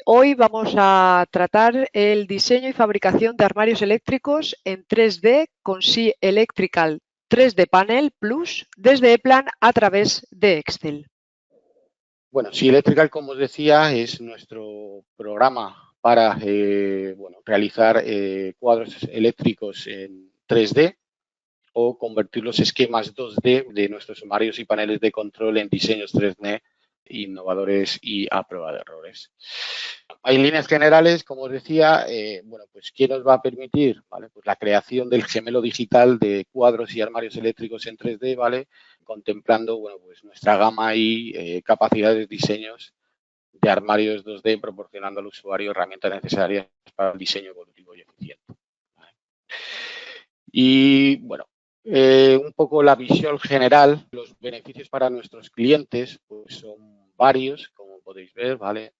Hoy vamos a tratar el diseño y fabricación de armarios eléctricos en 3D con SI Electrical 3D Panel Plus desde ePlan a través de Excel. Bueno, SI Electrical, como os decía, es nuestro programa para realizar cuadros eléctricos en 3D o convertir los esquemas 2D de nuestros armarios y paneles de control en diseños 3D innovadores y a prueba de errores. En líneas generales, como os decía, pues ¿qué nos va a permitir? ¿Vale? Pues la creación del gemelo digital de cuadros y armarios eléctricos en 3D, ¿vale? Contemplando, pues nuestra gama y capacidades de diseños de armarios 2D, proporcionando al usuario herramientas necesarias para el diseño evolutivo y eficiente. ¿Vale? Y bueno, un poco la visión general, los beneficios para nuestros clientes pues son varios, como podéis ver, ¿vale?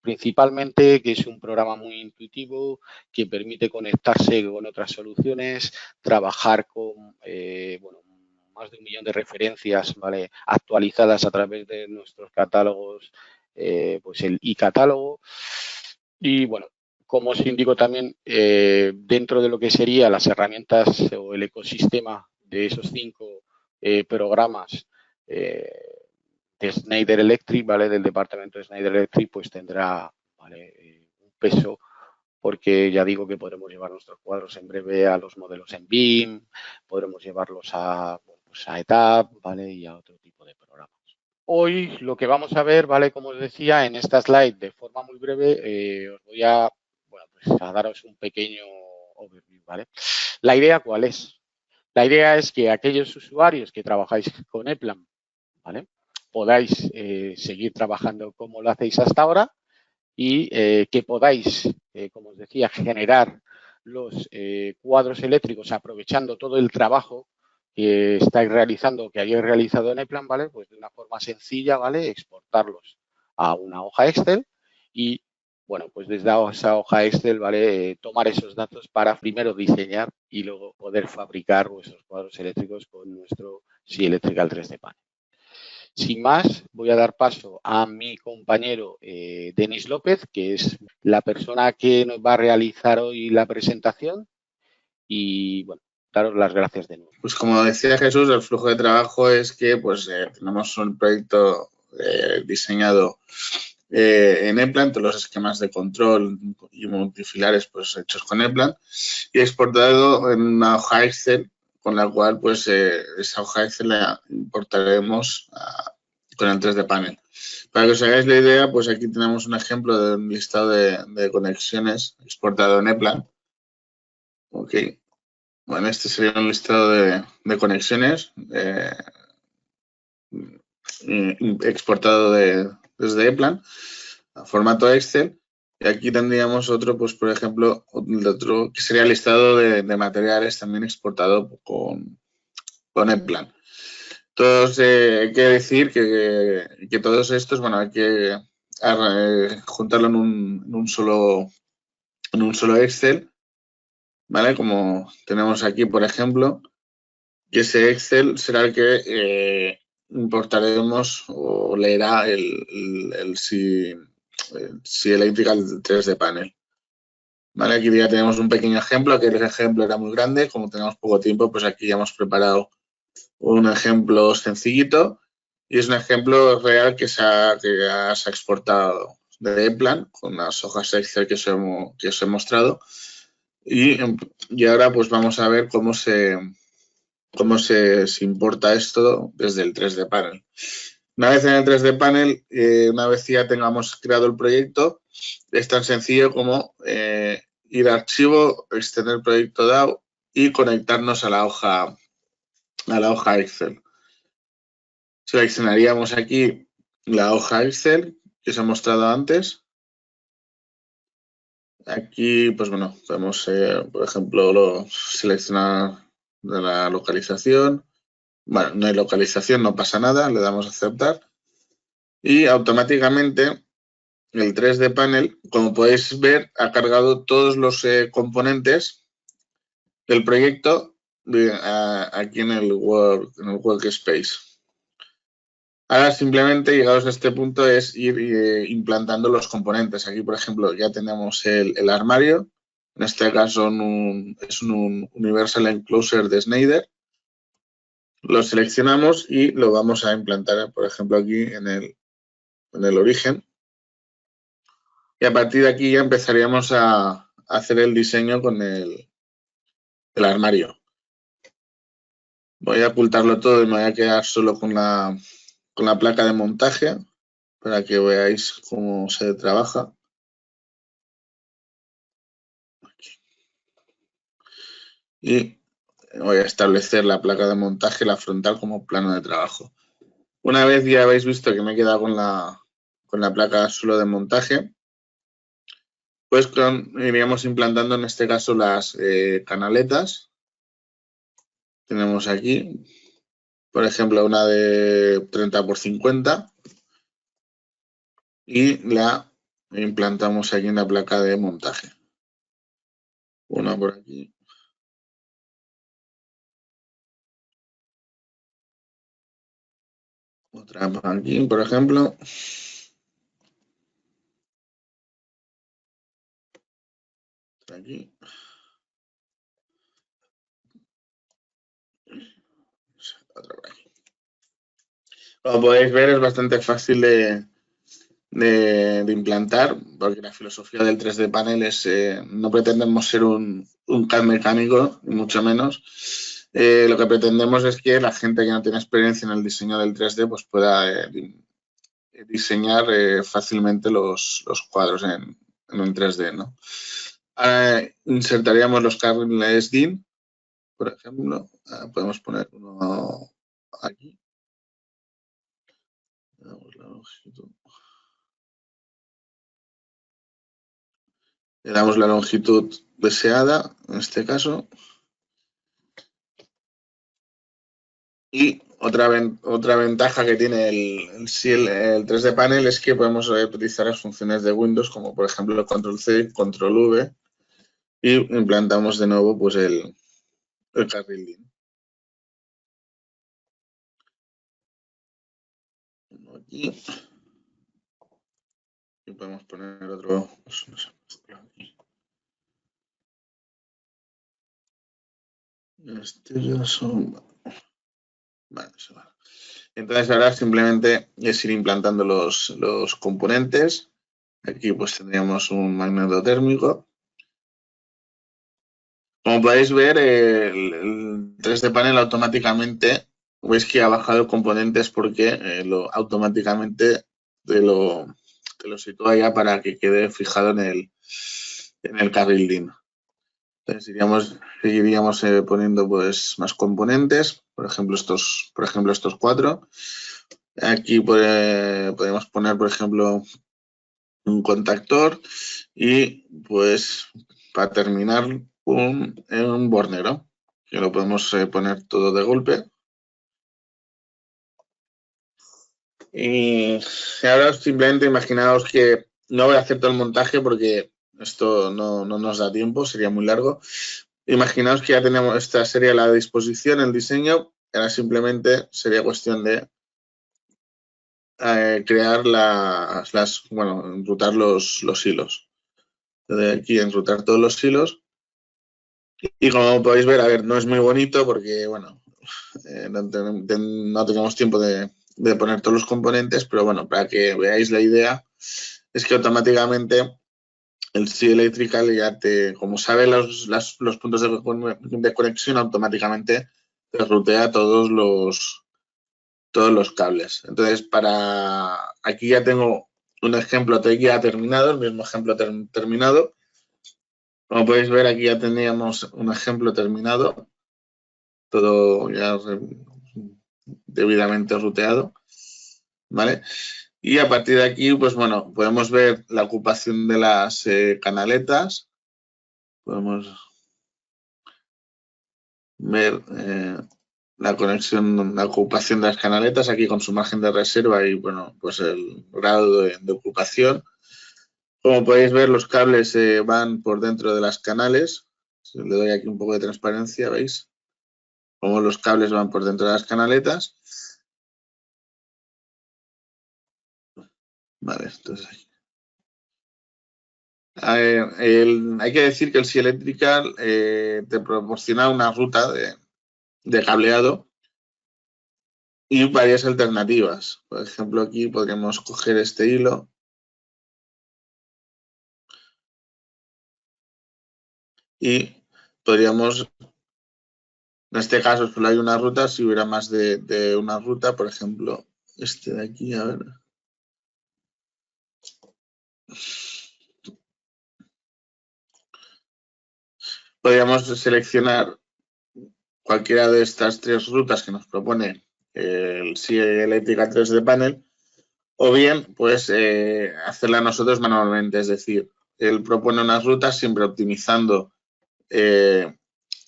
Principalmente que es un programa muy intuitivo, que permite conectarse con otras soluciones, trabajar con más de 1 millón de referencias, ¿vale? Actualizadas a través de nuestros catálogos, pues el e-catálogo. Y bueno, como os indico también, dentro de lo que serían las herramientas o el ecosistema de esos 5 programas de Schneider Electric, ¿vale? Del departamento de Schneider Electric, pues tendrá, ¿vale? Un peso, porque ya digo que podremos llevar nuestros cuadros en breve a los modelos en BIM, podremos llevarlos a ETAP, ¿vale? Y a otro tipo de programas. Hoy lo que vamos a ver, ¿vale? Como os decía, en esta slide de forma muy breve, os voy a, a daros un pequeño overview, ¿vale? La idea, ¿cuál es? La idea es que aquellos usuarios que trabajáis con ePlan, ¿vale? Podáis seguir trabajando como lo hacéis hasta ahora y que podáis, como os decía, generar los cuadros eléctricos aprovechando todo el trabajo que estáis realizando, que hayáis realizado en ePlan, ¿vale? Pues de una forma sencilla, ¿vale? Exportarlos a una hoja Excel y, bueno, pues desde esa hoja Excel, ¿vale? Tomar esos datos para primero diseñar y luego poder fabricar vuestros cuadros eléctricos con nuestro SI Electrical 3D Panel. Sin más, voy a dar paso a mi compañero Denis López, que es la persona que nos va a realizar hoy la presentación. Y bueno, daros las gracias de nuevo. Pues como decía Jesús, el flujo de trabajo es que tenemos un proyecto diseñado en ePlan, todos los esquemas de control y multifilares pues hechos con ePlan y exportado en una hoja Excel, con la cual pues esa hoja Excel la importaremos con el 3D Panel. Para que os hagáis la idea, pues aquí tenemos un ejemplo de un listado de conexiones exportado en ePlan. Ok. Bueno, este sería un listado de conexiones exportado desde ePlan a formato Excel. Y aquí tendríamos otro, pues por ejemplo, otro que sería el listado de materiales también exportado con ePlan. Entonces, hay que decir que todos estos, bueno, hay que juntarlo en un solo Excel, ¿vale? Como tenemos aquí, por ejemplo, y ese Excel será el que importaremos o leerá el SI Electrical 3D Panel. Vale, aquí ya tenemos un pequeño ejemplo, que el ejemplo era muy grande, como tenemos poco tiempo, pues aquí ya hemos preparado un ejemplo sencillito y es un ejemplo real que se ha exportado de ePlan con las hojas Excel que os he mostrado y ahora pues vamos a ver cómo se importa esto desde el 3D Panel. Una vez en el 3D Panel, una vez ya tengamos creado el proyecto, es tan sencillo como ir a archivo, extender proyecto DAO y conectarnos a la hoja Excel. Seleccionaríamos aquí la hoja Excel que os he mostrado antes. Aquí, pues bueno, podemos, por ejemplo, seleccionar de la localización. Bueno, no hay localización, no pasa nada, le damos a aceptar y automáticamente el 3D Panel, como podéis ver, ha cargado todos los componentes del proyecto aquí en el Workspace. Ahora simplemente, llegados a este punto, es ir implantando los componentes. Aquí, por ejemplo, ya tenemos el armario. En este caso es un Universal Enclosure de Schneider. Lo seleccionamos y lo vamos a implantar, por ejemplo, aquí en el origen. Y a partir de aquí ya empezaríamos a hacer el diseño con el armario. Voy a ocultarlo todo y me voy a quedar solo con la placa de montaje para que veáis cómo se trabaja. Y voy a establecer la placa de montaje, la frontal, como plano de trabajo. Una vez ya habéis visto que me he quedado con la placa solo de montaje, pues iríamos implantando en este caso las canaletas. Tenemos aquí, por ejemplo, una de 30 por 50 y la implantamos aquí en la placa de montaje. Una por aquí. Otra por aquí, por ejemplo. Otra aquí. Otra por aquí. Como podéis ver, es bastante fácil de implantar, porque la filosofía del 3D Panel es, no pretendemos ser un CAD mecánico, ni mucho menos. Lo que pretendemos es que la gente que no tiene experiencia en el diseño del 3D pues pueda diseñar fácilmente los cuadros en un 3D, ¿no? Insertaríamos los carriles DIN, por ejemplo. Podemos poner uno aquí. Damos la longitud. Le damos la longitud deseada, en este caso. Y otra ventaja que tiene el 3D Panel es que podemos utilizar las funciones de Windows, como por ejemplo Control C, Control V, y implantamos de nuevo pues el carril DIN. Aquí. Y podemos poner otro. Este ya son. Vale, se va. Entonces ahora simplemente es ir implantando los componentes. Aquí pues tendríamos un magneto térmico. Como podéis ver, el 3D Panel automáticamente, veis que ha bajado componentes porque automáticamente te lo sitúa ya para que quede fijado en el carril DIN. Entonces seguiríamos poniendo pues más componentes, por ejemplo estos 4. Aquí podemos poner, por ejemplo, un contactor y pues para terminar un bornero, que lo podemos poner todo de golpe. Y ahora simplemente imaginaos que no voy a hacer todo el montaje porque esto no nos da tiempo, sería muy largo. Imaginaos que ya tenemos esta serie a la disposición, el diseño. Ahora simplemente sería cuestión de crear enrutar los hilos. De aquí enrutar todos los hilos. Y como podéis ver, a ver, no es muy bonito porque, bueno, no tenemos tiempo de poner todos los componentes, pero bueno, para que veáis la idea, es que automáticamente el C Electrical ya como sabe los puntos de conexión, automáticamente te rutea todos los cables. Entonces, aquí ya tengo un ejemplo ya terminado, el mismo ejemplo terminado. Como podéis ver, aquí ya teníamos un ejemplo terminado, todo ya debidamente ruteado, ¿vale? Y a partir de aquí, pues bueno, podemos ver la ocupación de las canaletas, podemos ver la conexión, la ocupación de las canaletas aquí con su margen de reserva y bueno, pues el grado de ocupación. Como podéis ver, los cables van por dentro de las canales. Si le doy aquí un poco de transparencia, ¿veis? Como los cables van por dentro de las canaletas. Vale, entonces aquí. Hay que decir que el SI Electrical te proporciona una ruta de cableado y varias alternativas. Por ejemplo, aquí podríamos coger este hilo y podríamos, en este caso, solo hay una ruta. Si hubiera más de una ruta, por ejemplo, este de aquí, a ver. Podríamos seleccionar cualquiera de estas tres rutas que nos propone el SI Electrical 3D Panel, o bien pues hacerla nosotros manualmente, es decir, él propone unas rutas siempre optimizando el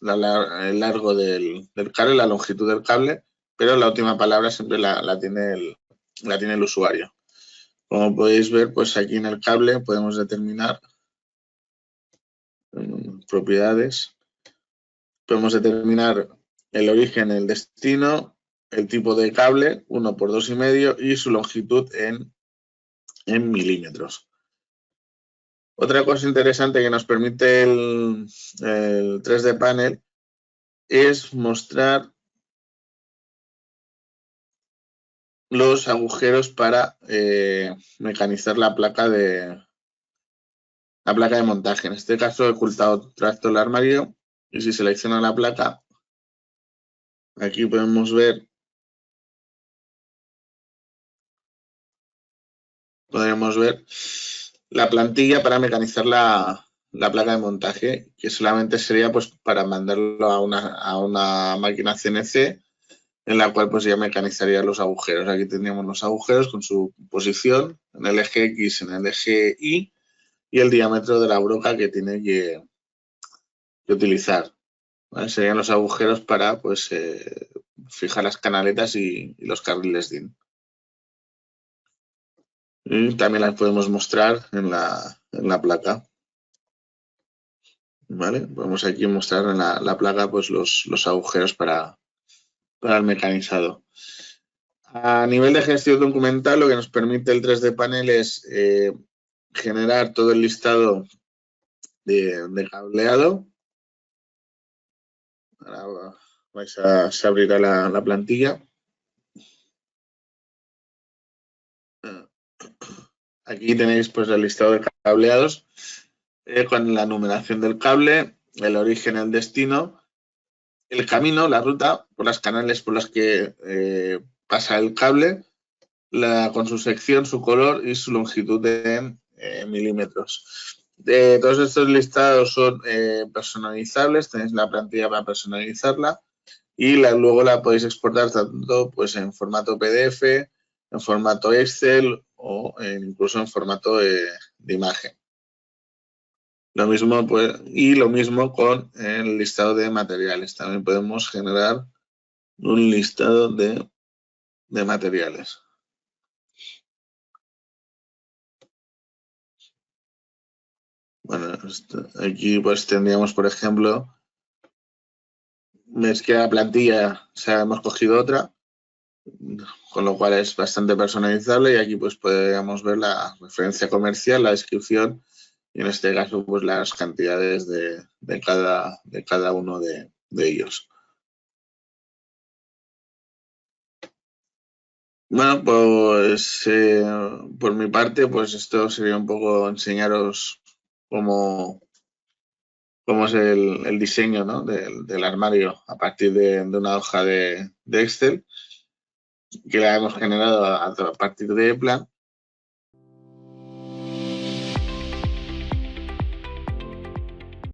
largo del cable, la longitud del cable, pero la última palabra siempre la tiene el usuario. Como podéis ver, pues aquí en el cable podemos determinar propiedades, podemos determinar el origen, el destino, el tipo de cable, 1 por 2,5 y su longitud en milímetros. Otra cosa interesante que nos permite el 3D Panel es mostrar los agujeros para mecanizar la placa de montaje. En este caso he ocultado tracto el armario y si selecciono la placa, aquí podemos ver la plantilla para mecanizar la placa de montaje, que solamente sería pues para mandarlo a una máquina CNC en la cual pues ya mecanizaría los agujeros. Aquí tendríamos los agujeros con su posición en el eje X, en el eje Y y el diámetro de la broca que tiene que utilizar. ¿Vale? Serían los agujeros para pues fijar las canaletas y los carriles DIN. Y también las podemos mostrar en la placa. ¿Vale? Podemos aquí mostrar en la placa pues los agujeros para el mecanizado. A nivel de gestión documental, lo que nos permite el 3D Panel es generar todo el listado de cableado. Ahora se abrirá la plantilla. Aquí tenéis pues el listado de cableados con la numeración del cable, el origen, el destino, el camino, la ruta, por las canales por las que pasa el cable, con su sección, su color y su longitud en milímetros. Todos estos listados son personalizables, tenéis la plantilla para personalizarla y luego la podéis exportar tanto pues, en formato PDF, en formato Excel o incluso en formato de imagen. Lo mismo con el listado de materiales. También podemos generar un listado de materiales. Bueno, aquí pues tendríamos, por ejemplo, es que la plantilla, o sea, hemos cogido otra, con lo cual es bastante personalizable y aquí pues podríamos ver la referencia comercial, la descripción y en este caso pues las cantidades de cada uno de ellos. Bueno, pues por mi parte, pues esto sería un poco enseñaros cómo es el diseño, ¿no? del armario a partir de una hoja de Excel que la hemos generado a partir de Eplan